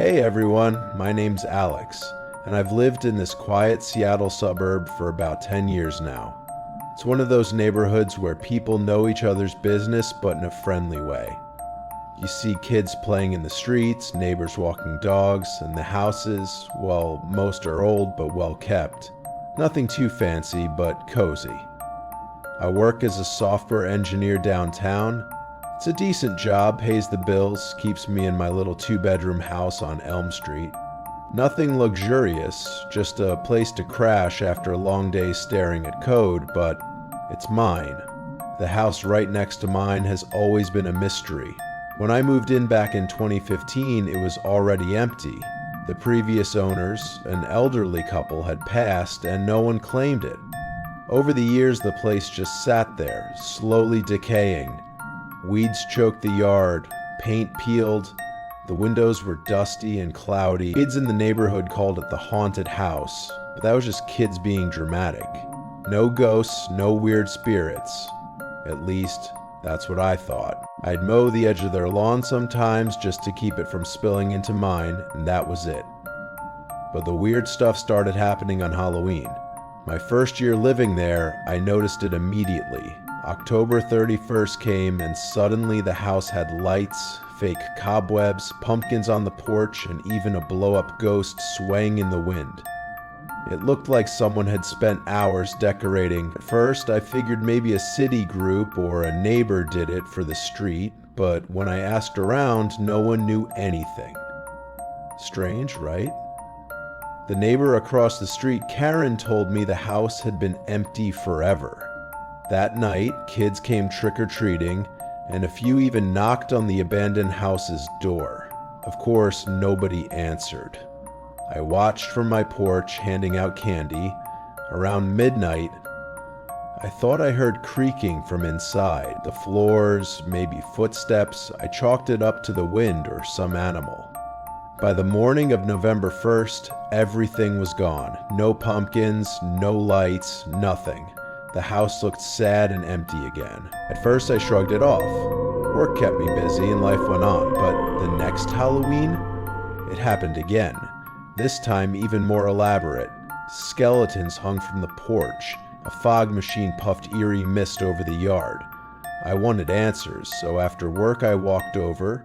Hey everyone, my name's Alex, and I've lived in this quiet Seattle suburb for about 10 years now. It's one of those neighborhoods where people know each other's business, but in a friendly way. You see kids playing in the streets, neighbors walking dogs, and the houses, well, most are old but well kept. Nothing too fancy, but cozy. I work as a software engineer downtown. It's a decent job, pays the bills, keeps me in my little two-bedroom house on Elm Street. Nothing luxurious, just a place to crash after a long day staring at code, but it's mine. The house right next to mine has always been a mystery. When I moved in back in 2015, it was already empty. The previous owners, an elderly couple, had passed and no one claimed it. Over the years, the place just sat there, slowly decaying. Weeds choked the yard, paint peeled, the windows were dusty and cloudy. Kids in the neighborhood called it the haunted house, but that was just kids being dramatic. No ghosts, no weird spirits. At least, that's what I thought. I'd mow the edge of their lawn sometimes just to keep it from spilling into mine, and that was it. But the weird stuff started happening on Halloween. My first year living there, I noticed it immediately. October 31st came and suddenly the house had lights, fake cobwebs, pumpkins on the porch, and even a blow-up ghost swaying in the wind. It looked like someone had spent hours decorating. At first, I figured maybe a city group or a neighbor did it for the street, but when I asked around, no one knew anything. Strange, right? The neighbor across the street, Karen, told me the house had been empty forever. That night, kids came trick-or-treating, and a few even knocked on the abandoned house's door. Of course, nobody answered. I watched from my porch, handing out candy. Around midnight, I thought I heard creaking from inside. The floors, maybe footsteps. I chalked it up to the wind or some animal. By the morning of November 1st, everything was gone. No pumpkins, no lights, nothing. The house looked sad and empty again. At first I shrugged it off. Work kept me busy and life went on, but the next Halloween, it happened again. This time even more elaborate. Skeletons hung from the porch. A fog machine puffed eerie mist over the yard. I wanted answers, so after work I walked over,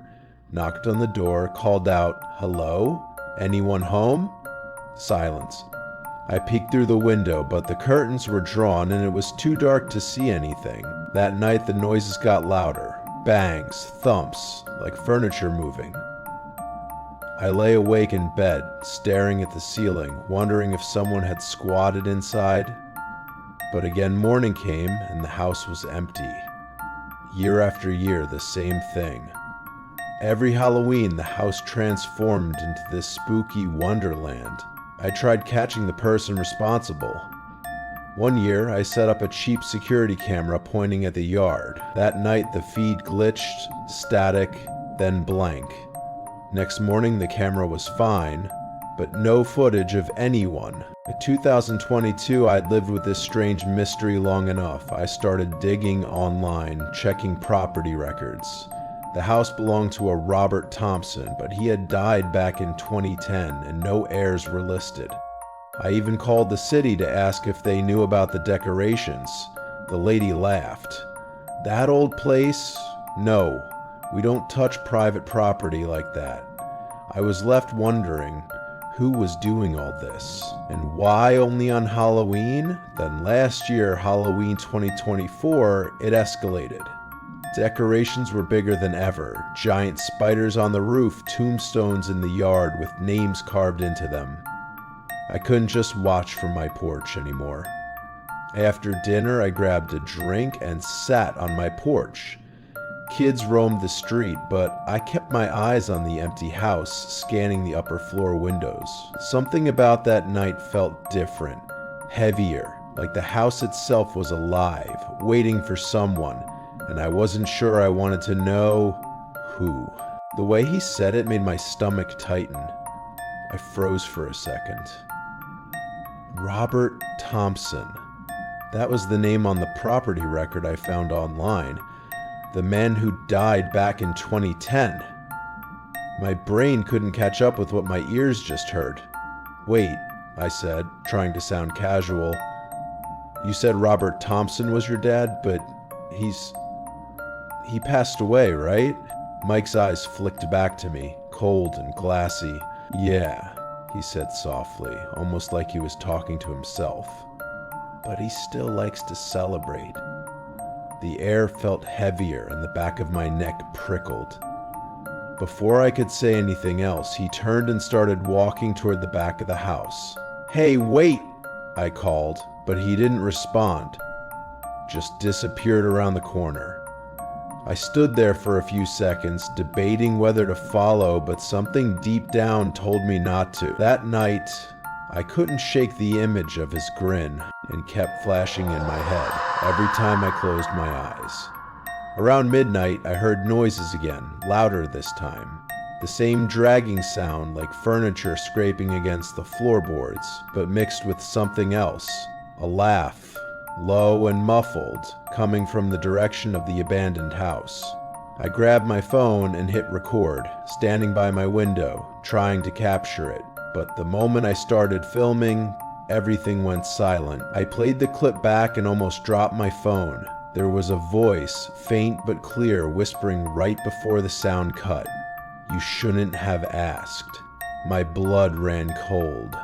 knocked on the door, called out, "Hello? Anyone home?" Silence. I peeked through the window, but the curtains were drawn and it was too dark to see anything. That night the noises got louder. Bangs, thumps, like furniture moving. I lay awake in bed, staring at the ceiling, wondering if someone had squatted inside. But again morning came and the house was empty. Year after year, the same thing. Every Halloween, the house transformed into this spooky wonderland. I tried catching the person responsible. One year, I set up a cheap security camera pointing at the yard. That night, the feed glitched, static, then blank. Next morning, the camera was fine, but no footage of anyone. In 2022, I'd lived with this strange mystery long enough. I started digging online, checking property records. The house belonged to a Robert Thompson, but he had died back in 2010 and no heirs were listed. I even called the city to ask if they knew about the decorations. The lady laughed. "That old place? No, we don't touch private property like that." I was left wondering who was doing all this and why only on Halloween? Then last year, Halloween 2024, it escalated. Decorations were bigger than ever. Giant spiders on the roof, tombstones in the yard with names carved into them. I couldn't just watch from my porch anymore. After dinner, I grabbed a drink and sat on my porch. Kids roamed the street, but I kept my eyes on the empty house, scanning the upper floor windows. Something about that night felt different, heavier, like the house itself was alive, waiting for someone. And I wasn't sure I wanted to know who. The way he said it made my stomach tighten. I froze for a second. Robert Thompson. That was the name on the property record I found online. The man who died back in 2010. My brain couldn't catch up with what my ears just heard. "Wait," I said, trying to sound casual. "You said Robert Thompson was your dad, but he passed away, right?" Mike's eyes flicked back to me, cold and glassy. "Yeah," he said softly, almost like he was talking to himself. "But he still likes to celebrate." The air felt heavier and the back of my neck prickled. Before I could say anything else, he turned and started walking toward the back of the house. "Hey, wait!" I called, but he didn't respond, just disappeared around the corner. I stood there for a few seconds, debating whether to follow, but something deep down told me not to. That night, I couldn't shake the image of his grin and kept flashing in my head every time I closed my eyes. Around midnight, I heard noises again, louder this time. The same dragging sound like furniture scraping against the floorboards, but mixed with something else. A laugh, low and muffled, coming from the direction of the abandoned house. I grabbed my phone and hit record, standing by my window, trying to capture it. But the moment I started filming, everything went silent. I played the clip back and almost dropped my phone. There was a voice, faint but clear, whispering right before the sound cut. "You shouldn't have asked." My blood ran cold.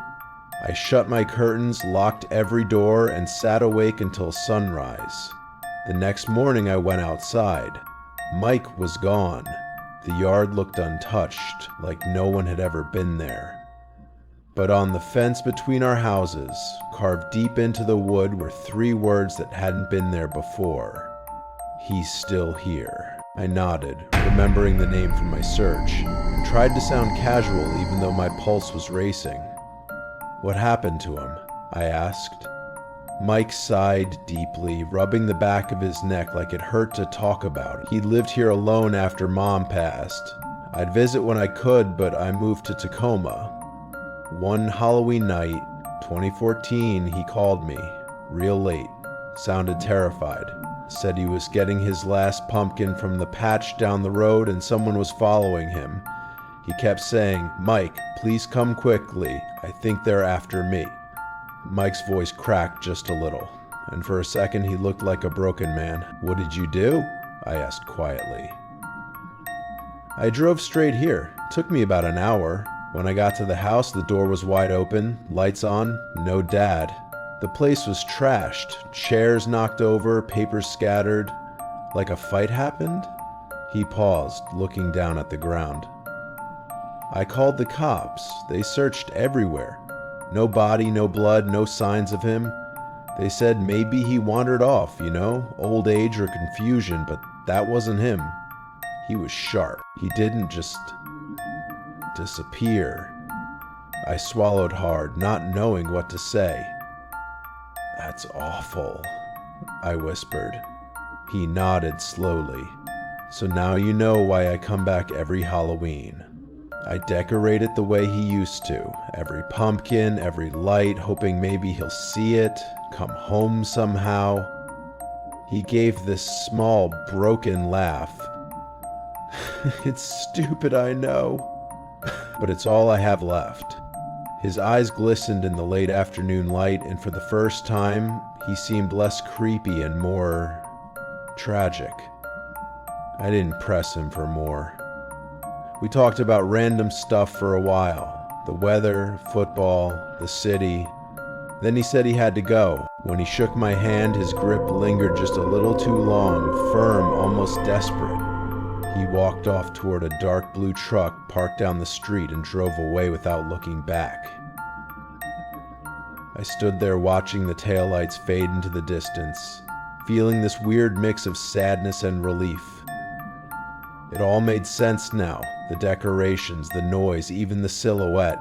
I shut my curtains, locked every door, and sat awake until sunrise. The next morning I went outside. Mike was gone. The yard looked untouched, like no one had ever been there. But on the fence between our houses, carved deep into the wood, were 3 words that hadn't been there before. "He's still here." I nodded, remembering the name from my search, and tried to sound casual even though my pulse was racing. "What happened to him?" I asked. Mike sighed deeply, rubbing the back of his neck like it hurt to talk about it. "He lived here alone after Mom passed. I'd visit when I could, but I moved to Tacoma. One Halloween night, 2014, he called me, real late, sounded terrified, said he was getting his last pumpkin from the patch down the road and someone was following him. He kept saying, 'Mike, please come quickly, I think they're after me.'" Mike's voice cracked just a little, and for a second he looked like a broken man. "What did you do?" I asked quietly. "I drove straight here. Took me about an hour. When I got to the house, the door was wide open, lights on, no Dad. The place was trashed, chairs knocked over, papers scattered. Like a fight happened?" He paused, looking down at the ground. "I called the cops. They searched everywhere. No body, no blood, no signs of him. They said maybe he wandered off, old age or confusion, but that wasn't him. He was sharp. He didn't just disappear." I swallowed hard, not knowing what to say. "That's awful," I whispered. He nodded slowly. "So now you know why I come back every Halloween. I decorate it the way he used to. Every pumpkin, every light, hoping maybe he'll see it, come home somehow." He gave this small, broken laugh. "It's stupid, I know. But it's all I have left." His eyes glistened in the late afternoon light, and for the first time, he seemed less creepy and more tragic. I didn't press him for more. We talked about random stuff for a while. The weather, football, the city. Then he said he had to go. When he shook my hand, his grip lingered just a little too long, firm, almost desperate. He walked off toward a dark blue truck parked down the street and drove away without looking back. I stood there watching the taillights fade into the distance, feeling this weird mix of sadness and relief. It all made sense now, the decorations, the noise, even the silhouette.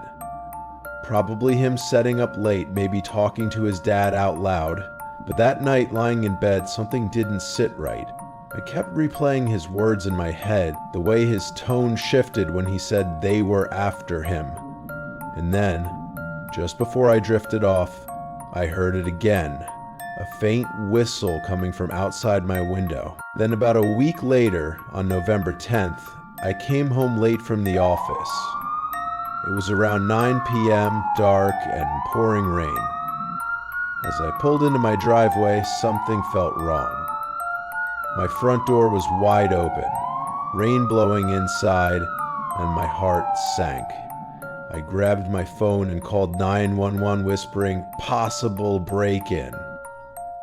Probably him setting up late, maybe talking to his dad out loud, but that night lying in bed, something didn't sit right. I kept replaying his words in my head, the way his tone shifted when he said they were after him. And then, just before I drifted off, I heard it again, a faint whistle coming from outside my window. Then about a week later, on November 10th, I came home late from the office. It was around 9 p.m., dark and pouring rain. As I pulled into my driveway, something felt wrong. My front door was wide open, rain blowing inside, and my heart sank. I grabbed my phone and called 911, whispering, "Possible break-in."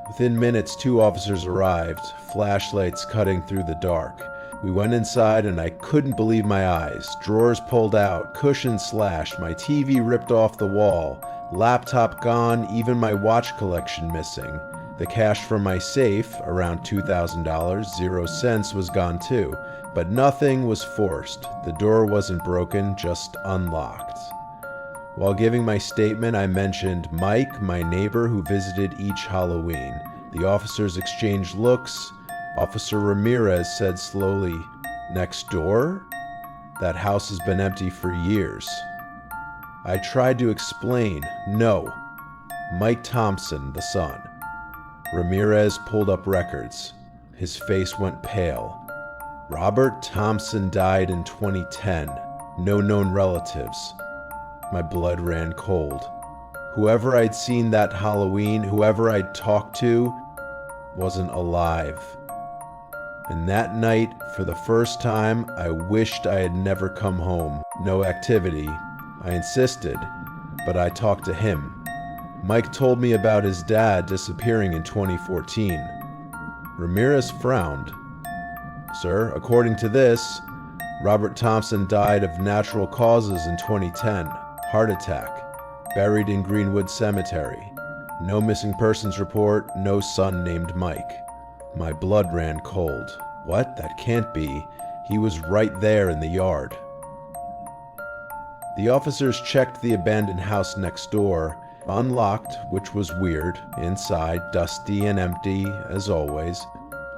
Within minutes, 2 officers arrived, flashlights cutting through the dark. We went inside and I couldn't believe my eyes. Drawers pulled out, cushions slashed, my TV ripped off the wall, laptop gone, even my watch collection missing. The cash from my safe, around $2,000, 0 cents, was gone too. But nothing was forced. The door wasn't broken, just unlocked. While giving my statement, I mentioned Mike, my neighbor who visited each Halloween. The officers exchanged looks. Officer Ramirez said slowly, "Next door? That house has been empty for years." I tried to explain. No. Mike Thompson, the son. Ramirez pulled up records. His face went pale. Robert Thompson died in 2010. No known relatives. My blood ran cold. Whoever I'd seen that Halloween, whoever I'd talked to, wasn't alive. And that night, for the first time, I wished I had never come home. No activity. I insisted, but I talked to him. Mike told me about his dad disappearing in 2014. Ramirez frowned. "Sir, according to this, Robert Thompson died of natural causes in 2010. Heart attack. Buried in Greenwood Cemetery. No missing persons report, no son named Mike." My blood ran cold. What? That can't be. He was right there in the yard. The officers checked the abandoned house next door, unlocked, which was weird. Inside, dusty and empty, as always.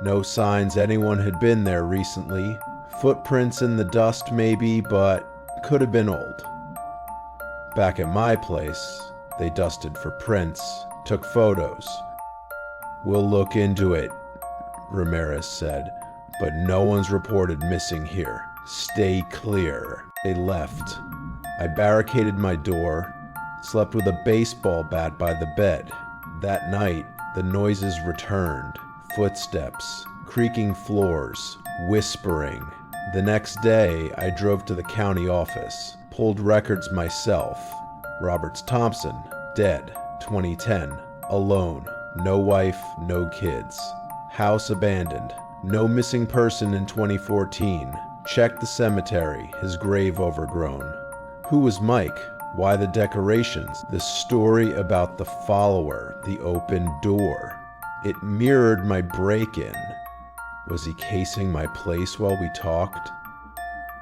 No signs anyone had been there recently. Footprints in the dust maybe, but could have been old. Back at my place, they dusted for prints, took photos. "We'll look into it," Ramirez said, "but no one's reported missing here. Stay clear." They left. I barricaded my door, slept with a baseball bat by the bed. That night, the noises returned. Footsteps, creaking floors, whispering. The next day, I drove to the county office, pulled records myself. Robert Thompson, dead, 2010, alone, no wife, no kids. House abandoned, no missing person in 2014. Checked the cemetery, his grave overgrown. Who was Mike? Why the decorations? The story about the follower, the open door. It mirrored my break-in. Was he casing my place while we talked?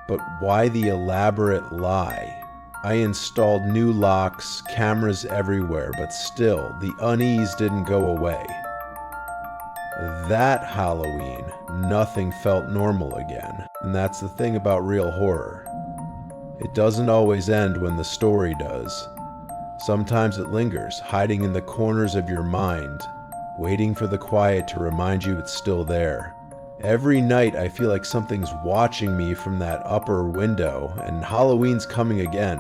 But why the elaborate lie? I installed new locks, cameras everywhere, but still, the unease didn't go away. That Halloween, nothing felt normal again. And that's the thing about real horror. It doesn't always end when the story does. Sometimes it lingers, hiding in the corners of your mind, waiting for the quiet to remind you it's still there. Every night I feel like something's watching me from that upper window, and Halloween's coming again.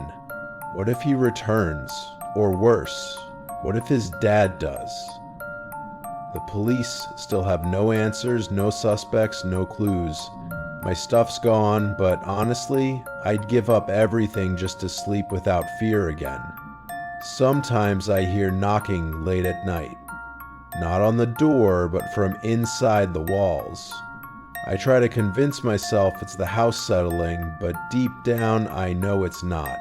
What if he returns? Or worse, what if his dad does? The police still have no answers, no suspects, no clues. My stuff's gone, but honestly, I'd give up everything just to sleep without fear again. Sometimes I hear knocking late at night. Not on the door, but from inside the walls. I try to convince myself it's the house settling, but deep down I know it's not.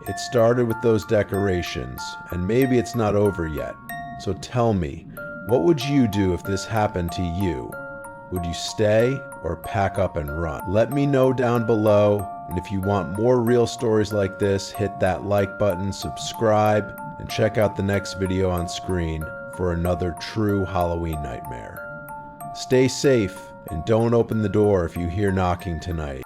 It started with those decorations, and maybe it's not over yet. So tell me, what would you do if this happened to you? Would you stay or pack up and run? Let me know down below, and if you want more real stories like this, hit that like button, subscribe, and check out the next video on screen for another true Halloween nightmare. Stay safe, and don't open the door if you hear knocking tonight.